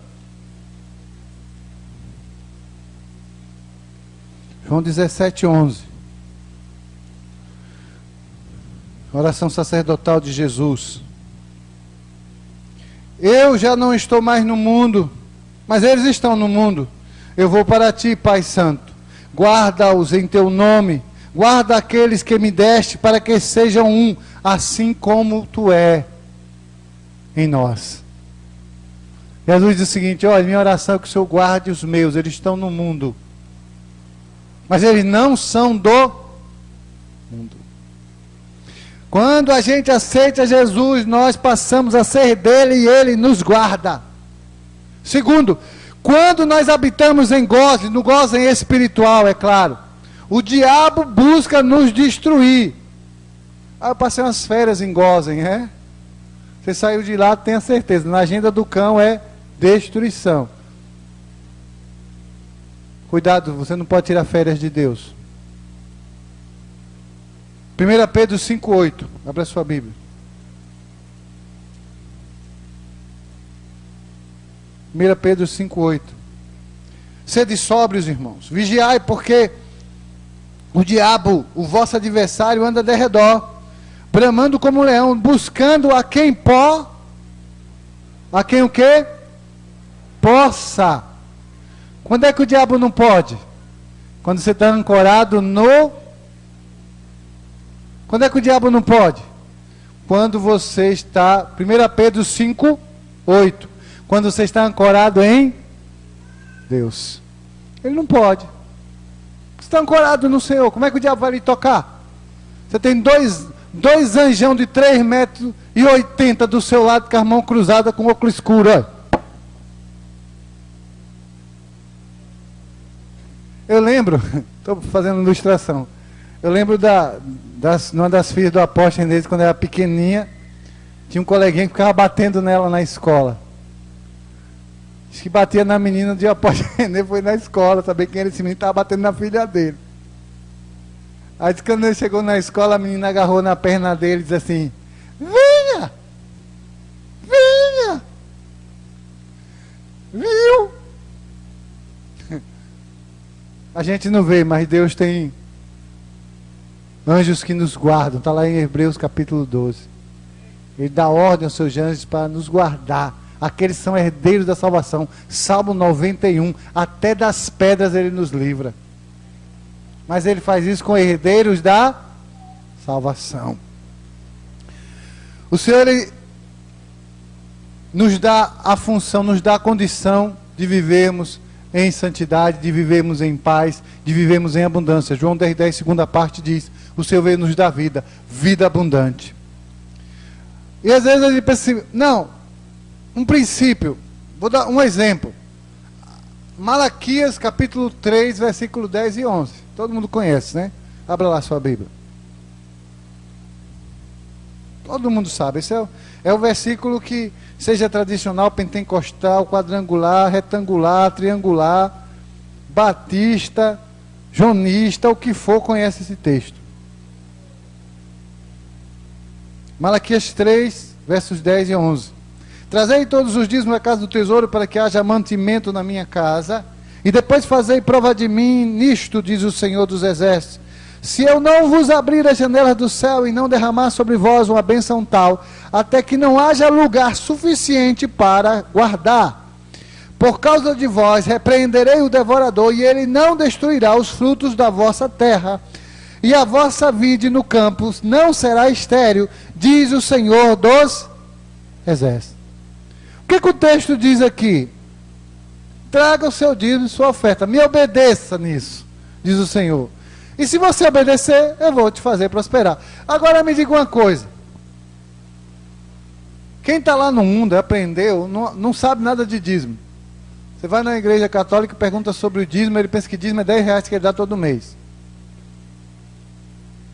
João 17, 11. Oração sacerdotal de Jesus. Eu já não estou mais no mundo, mas eles estão no mundo. Eu vou para ti, Pai Santo. Guarda-os em teu nome. Guarda aqueles que me deste, para que sejam um, assim como tu é em nós. Jesus diz o seguinte, olha, minha oração é que o Senhor guarde os meus, eles estão no mundo. Mas eles não são do mundo. Quando a gente aceita Jesus, nós passamos a ser dele e ele nos guarda. Segundo, quando nós habitamos em Gósen, no Gósen espiritual, é claro, o diabo busca nos destruir. Eu passei umas férias em Gósen, é? Você saiu de lá, tenha certeza. Na agenda do cão é destruição. Cuidado, você não pode tirar férias de Deus. 1 Pedro 5,8. Abra sua Bíblia. 1 Pedro 5,8. Sede sóbrios, irmãos. Vigiai, porque o diabo, o vosso adversário, anda de redor, bramando como um leão, buscando a quem a quem o quê? Possa. Quando é que o diabo não pode? Quando você está ancorado no... Quando é que o diabo não pode? Quando você está... 1 Pedro 5,8. Quando você está ancorado em Deus. Ele não pode. Você está ancorado no Senhor. Como é que o diabo vai lhe tocar? Você tem dois anjão de 3,80 metros do seu lado, com a mão cruzada, com óculos escuro. Olha. Eu lembro, estou fazendo ilustração. Eu lembro numa das filhas do apóstolo Inês, quando era pequenininha, tinha um coleguinha que ficava batendo nela na escola. Acho que batia na menina de apóstolo Inês, foi na escola, saber quem era esse menino, estava batendo na filha dele. Aí quando ele chegou na escola, a menina agarrou na perna dele e disse assim: venha! Venha! Viu? A gente não vê, mas Deus tem anjos que nos guardam. Está lá em Hebreus capítulo 12. Ele dá ordem aos seus anjos para nos guardar. Aqueles são herdeiros da salvação. Salmo 91. Até das pedras ele nos livra. Mas ele faz isso com herdeiros da salvação. O Senhor, ele nos dá a função, nos dá a condição de vivermos em santidade, de vivermos em paz, de vivermos em abundância. João 10,10, segunda parte diz: o Senhor veio nos dar vida, vida abundante. E às vezes a gente pensa assim, não, um princípio, vou dar um exemplo. Malaquias capítulo 3, versículo 10 e 11. Todo mundo conhece, né? Abra lá sua Bíblia. Todo mundo sabe. Esse é o versículo que, seja tradicional, pentecostal, quadrangular, retangular, triangular, batista, jonista, o que for, conhece esse texto. Malaquias 3, versos 10 e 11. Trazei todos os dízimos à casa do tesouro, para que haja mantimento na minha casa, e depois fazei prova de mim nisto, diz o Senhor dos Exércitos. Se eu não vos abrir as janelas do céu e não derramar sobre vós uma bênção tal, até que não haja lugar suficiente para guardar. Por causa de vós repreenderei o devorador, e ele não destruirá os frutos da vossa terra, e a vossa vide no campo não será estéril, diz o Senhor dos Exércitos. O que o texto diz aqui? Traga o seu dízimo e sua oferta, me obedeça nisso, diz o Senhor. E se você obedecer, eu vou te fazer prosperar. Agora me diga uma coisa. Quem está lá no mundo, aprendeu, não sabe nada de dízimo. Você vai na igreja católica e pergunta sobre o dízimo, ele pensa que dízimo é 10 reais que ele dá todo mês.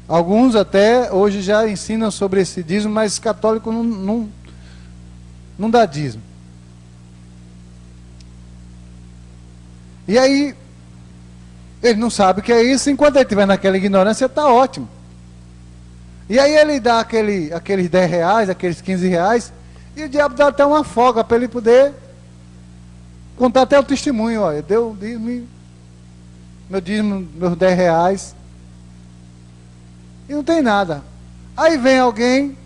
Alguns até hoje já ensinam sobre esse dízimo, mas católico não dá dízimo. E aí, ele não sabe o que é isso, enquanto ele estiver naquela ignorância, está ótimo. E aí ele dá aqueles 10 reais, aqueles 15 reais, e o diabo dá até uma folga para ele poder contar até o testemunho. Olha, deu dízimo, meu dízimo, meus 10 reais, e não tem nada. Aí vem alguém,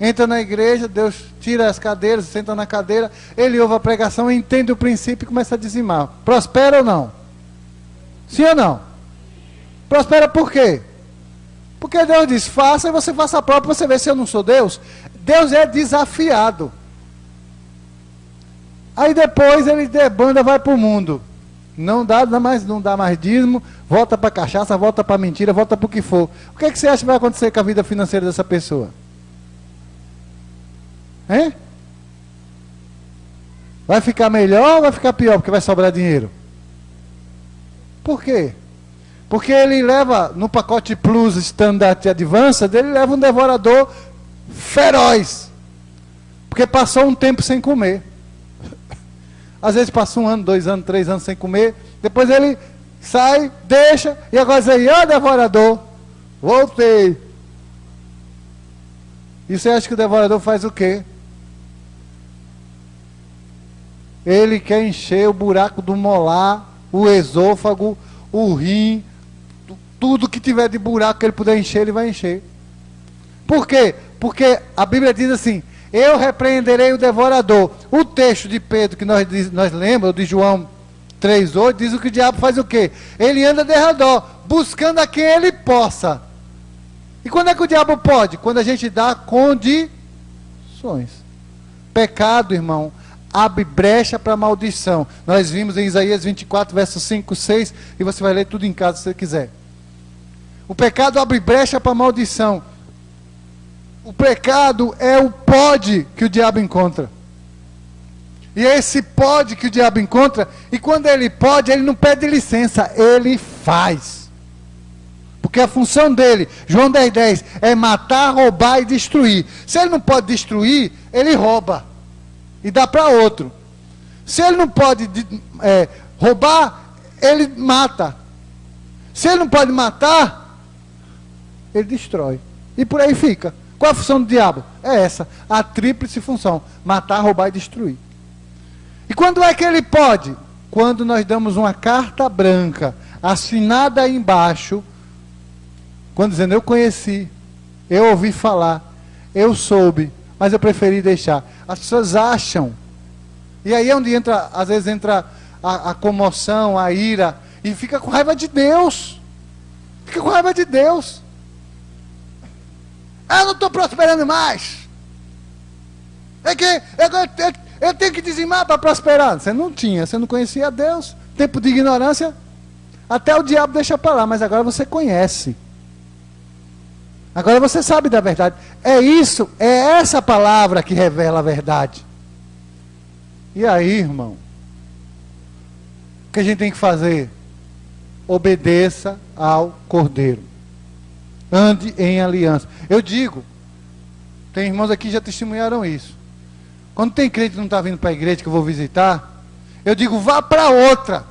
entra na igreja, Deus tira as cadeiras, senta na cadeira, ele ouve a pregação, entende o princípio e começa a dizimar. Prospera ou não? Sim ou não? Prospera por quê? Porque Deus diz, faça e você faça a prova para você ver se eu não sou Deus. Deus é desafiado. Aí depois ele debanda, vai para o mundo. Não dá mais dízimo, volta para cachaça, volta para mentira, volta para o que for. O que você acha que vai acontecer com a vida financeira dessa pessoa? Hein? Vai ficar melhor ou vai ficar pior porque vai sobrar dinheiro? Por quê? Porque ele leva, no pacote Plus Standard Advanced, ele leva um devorador feroz. Porque passou um tempo sem comer. Às vezes passa 1 ano, 2 anos, 3 anos sem comer. Depois ele sai, deixa, e agora diz aí, ó devorador, voltei. E você acha que o devorador faz o quê? Ele quer encher o buraco do molar, o esôfago, o rim, tudo que tiver de buraco que ele puder encher, ele vai encher. Por quê? Porque a Bíblia diz assim, eu repreenderei o devorador. O texto de Pedro que nós lembramos, de João 3,8, diz o que o diabo faz o quê? Ele anda de redor, buscando a quem ele possa. E quando é que o diabo pode? Quando a gente dá condições. Pecado, irmão, abre brecha para maldição. Nós vimos em Isaías 24, versos 5, 6, e você vai ler tudo em casa se você quiser. O pecado abre brecha para maldição. O pecado é o pode que o diabo encontra. E é esse pode que o diabo encontra, e quando ele pode, ele não pede licença, ele faz. Porque a função dele, João 10,10, é matar, roubar e destruir. Se ele não pode destruir, ele rouba e dá para outro. Se ele não pode roubar, ele mata. Se ele não pode matar, ele destrói. E por aí fica. Qual a função do diabo? É essa, a tríplice função: matar, roubar e destruir. E quando é que ele pode? Quando nós damos uma carta branca, assinada aí embaixo, quando dizendo, eu conheci, eu ouvi falar, eu soube, mas eu preferi deixar. As pessoas acham, e aí é onde entra, às vezes entra a comoção, a ira, e fica com raiva de Deus. Fica com raiva de Deus. Eu não estou prosperando mais. É que eu tenho que dizimar para prosperar. Você não tinha, você não conhecia Deus. Tempo de ignorância, até o diabo deixa para lá, mas agora você conhece. Agora você sabe da verdade. É isso, é essa palavra que revela a verdade. E aí, irmão, o que a gente tem que fazer? Obedeça ao Cordeiro. Ande em aliança. Eu digo, tem irmãos aqui que já testemunharam isso. Quando tem crente que não está vindo para a igreja que eu vou visitar, eu digo, vá para outra.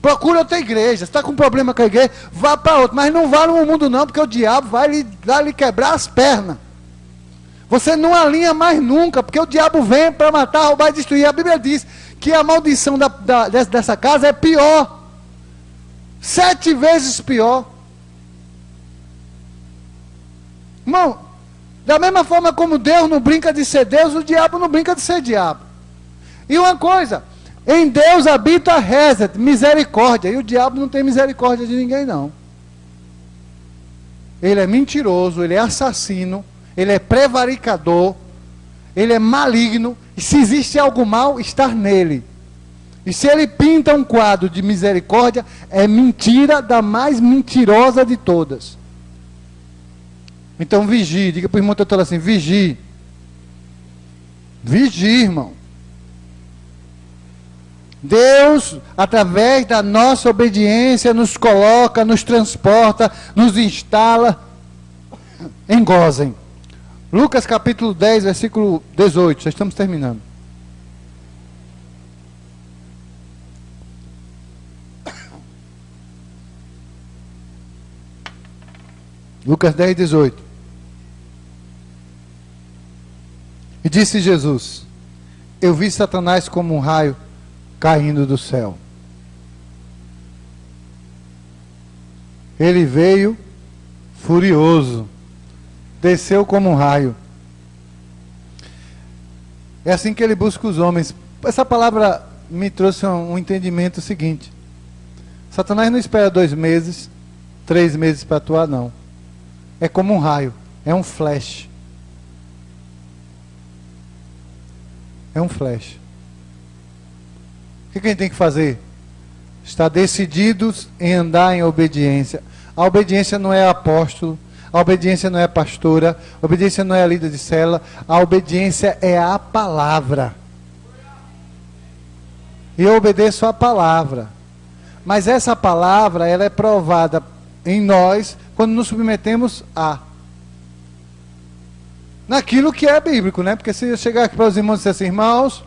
Procura outra igreja. Se está com problema com a igreja, vá para outra. Mas não vá no mundo não, porque o diabo vai lhe quebrar as pernas. Você não alinha mais nunca, porque o diabo vem para matar, roubar e destruir. A Bíblia diz que a maldição dessa casa é pior. 7 vezes pior. Irmão, da mesma forma como Deus não brinca de ser Deus, o diabo não brinca de ser diabo. E uma coisa, em Deus habita a Hesed, misericórdia, e o diabo não tem misericórdia de ninguém não. Ele é mentiroso, ele é assassino, ele é prevaricador, ele é maligno, e se existe algo mal, está nele. E se ele pinta um quadro de misericórdia, é mentira da mais mentirosa de todas. Então vigie, diga para o irmão teu assim, vigie. Vigie, irmão. Deus, através da nossa obediência, nos coloca, nos transporta, nos instala em Gósen. Lucas capítulo 10, versículo 18, já estamos terminando. Lucas 10, 18. E disse Jesus, eu vi Satanás como um raio caindo do céu. Ele veio furioso, desceu como um raio. É assim que ele busca os homens. Essa palavra me trouxe um entendimento seguinte. Satanás não espera 2 meses, 3 meses para atuar, não. É como um raio, é um flash. É um flash. O que a gente tem que fazer? Estar decididos em andar em obediência. A obediência não é apóstolo, a obediência não é pastora, a obediência não é a líder de célula, a obediência é a palavra. E eu obedeço a palavra. Mas essa palavra, ela é provada em nós quando nos submetemos naquilo que é bíblico, né? Porque se eu chegar aqui para os irmãos e dizer assim, irmãos,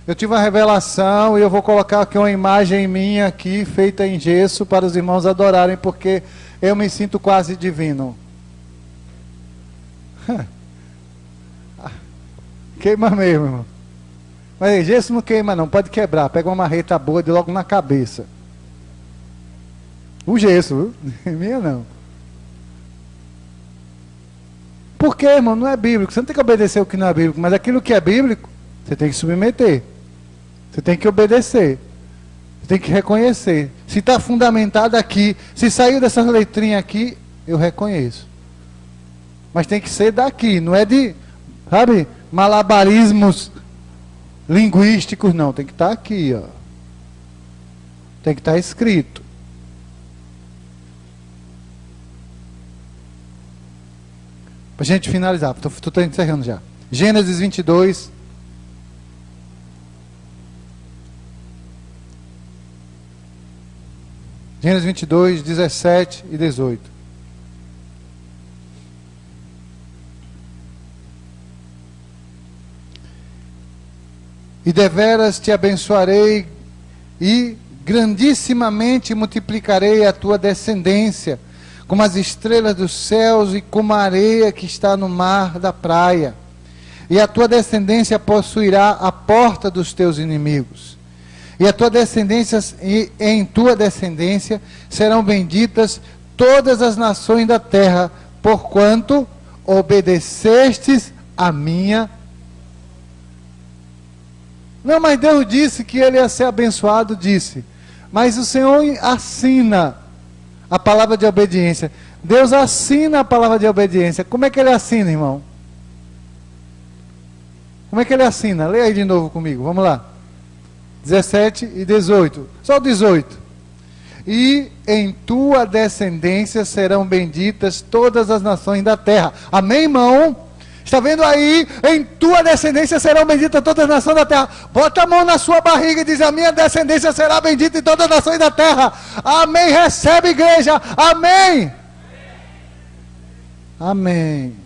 eu tive uma revelação e eu vou colocar aqui uma imagem minha aqui, feita em gesso, para os irmãos adorarem, porque eu me sinto quase divino. Queima mesmo, irmão. Mas gesso não queima não, pode quebrar. Pega uma marreta boa de logo na cabeça. O gesso, viu? Minha não. Por quê, irmão? Não é bíblico. Você não tem que obedecer o que não é bíblico, mas aquilo que é bíblico, você tem que submeter. Você tem que obedecer. Você tem que reconhecer. Se está fundamentado aqui, se saiu dessas letrinhas aqui, eu reconheço. Mas tem que ser daqui, não é de, sabe, malabarismos linguísticos, não. Tem que estar aqui, ó. Tem que estar escrito. Para a gente finalizar, estou encerrando já. Gênesis 22. Gênesis 22, 17 e 18. E deveras te abençoarei e grandissimamente multiplicarei a tua descendência, como as estrelas dos céus e como a areia que está no mar da praia. E a tua descendência possuirá a porta dos teus inimigos. E a tua descendência, e em tua descendência serão benditas todas as nações da terra, porquanto obedecestes a minha. Não, mas Deus disse que ele ia ser abençoado, disse. Mas o Senhor assina a palavra de obediência. Deus assina a palavra de obediência. Como é que ele assina, irmão? Como é que ele assina? Leia aí de novo comigo, vamos lá. 17 e 18. Só o 18. E em tua descendência serão benditas todas as nações da terra. Amém, irmão? Está vendo aí? Em tua descendência serão benditas todas as nações da terra. Bota a mão na sua barriga e diz: a minha descendência será bendita em todas as nações da terra. Amém. Recebe, igreja. Amém. Amém.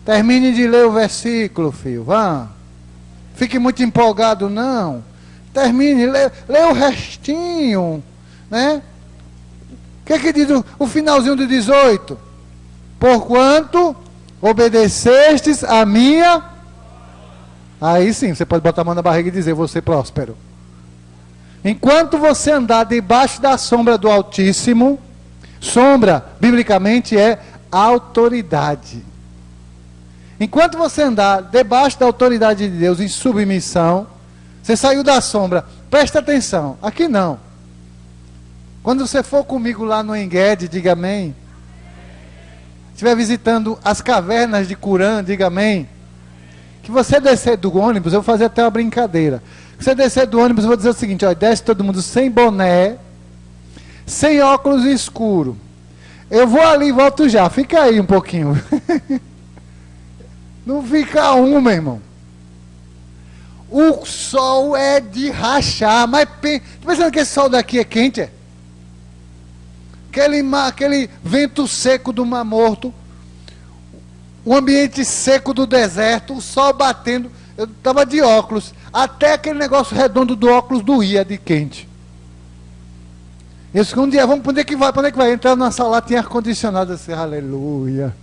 Termine de ler o versículo, filho. Vá. Fique muito empolgado, não. Termine, lê o restinho, né? O que diz o finalzinho do 18? Porquanto obedecestes a minha. Aí sim, você pode botar a mão na barriga e dizer: você próspero. Enquanto você andar debaixo da sombra do Altíssimo, sombra, biblicamente, é autoridade. Enquanto você andar debaixo da autoridade de Deus em submissão, você saiu da sombra. Presta atenção, aqui não. Quando você for comigo lá no Enguede, diga amém. Estiver visitando as cavernas de Curã, diga amém. Que você descer do ônibus, eu vou fazer até uma brincadeira. Que você descer do ônibus, eu vou dizer o seguinte: ó, desce todo mundo sem boné, sem óculos escuro. Eu vou ali e volto já, fica aí um pouquinho. Não fica meu irmão. O sol é de rachar, mas tá pensando que esse sol daqui é quente? É? Aquele vento seco do Mar Morto, o ambiente seco do deserto, o sol batendo. Eu estava de óculos, até aquele negócio redondo do óculos doía de quente. Eu disse: um dia, vamos, para onde é que vai? Para onde é que vai? Entrar na sala, tinha ar-condicionado, assim, aleluia.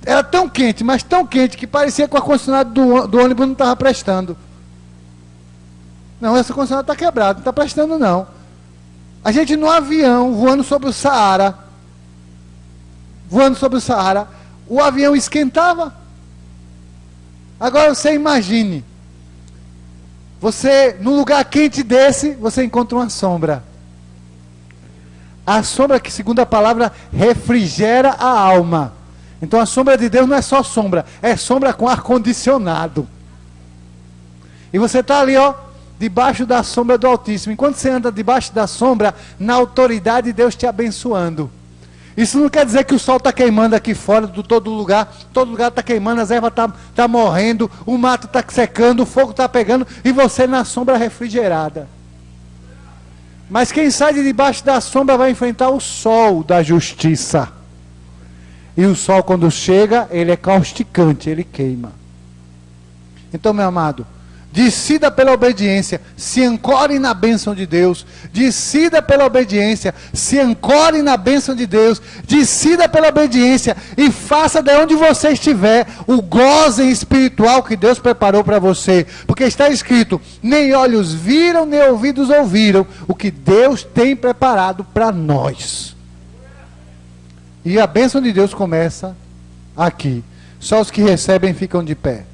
Era tão quente, mas tão quente, que parecia que o ar-condicionado do ônibus não estava prestando. Não, esse ar-condicionado está quebrado, não está prestando não. A gente no avião, voando sobre o Saara, o avião esquentava. Agora você imagine, você, num lugar quente desse, você encontra uma sombra. A sombra que, segundo a palavra, refrigera a alma. Então a sombra de Deus não é só sombra, é sombra com ar-condicionado. E você está ali, ó, debaixo da sombra do Altíssimo. Enquanto você anda debaixo da sombra, na autoridade de Deus te abençoando. Isso não quer dizer que o sol está queimando aqui fora, de todo lugar está queimando, as ervas tá morrendo, o mato está secando, o fogo está pegando, e você na sombra refrigerada. Mas quem sai de debaixo da sombra vai enfrentar o sol da justiça. E o sol, quando chega, ele é causticante, ele queima. Então, meu amado, Decida pela obediência, se ancore na bênção de Deus. Decida pela obediência, se ancore na bênção de Deus. Decida pela obediência e faça de onde você estiver o gozo espiritual que Deus preparou para você. Porque está escrito, nem olhos viram, nem ouvidos ouviram o que Deus tem preparado para nós. E a bênção de Deus começa aqui. Só os que recebem ficam de pé.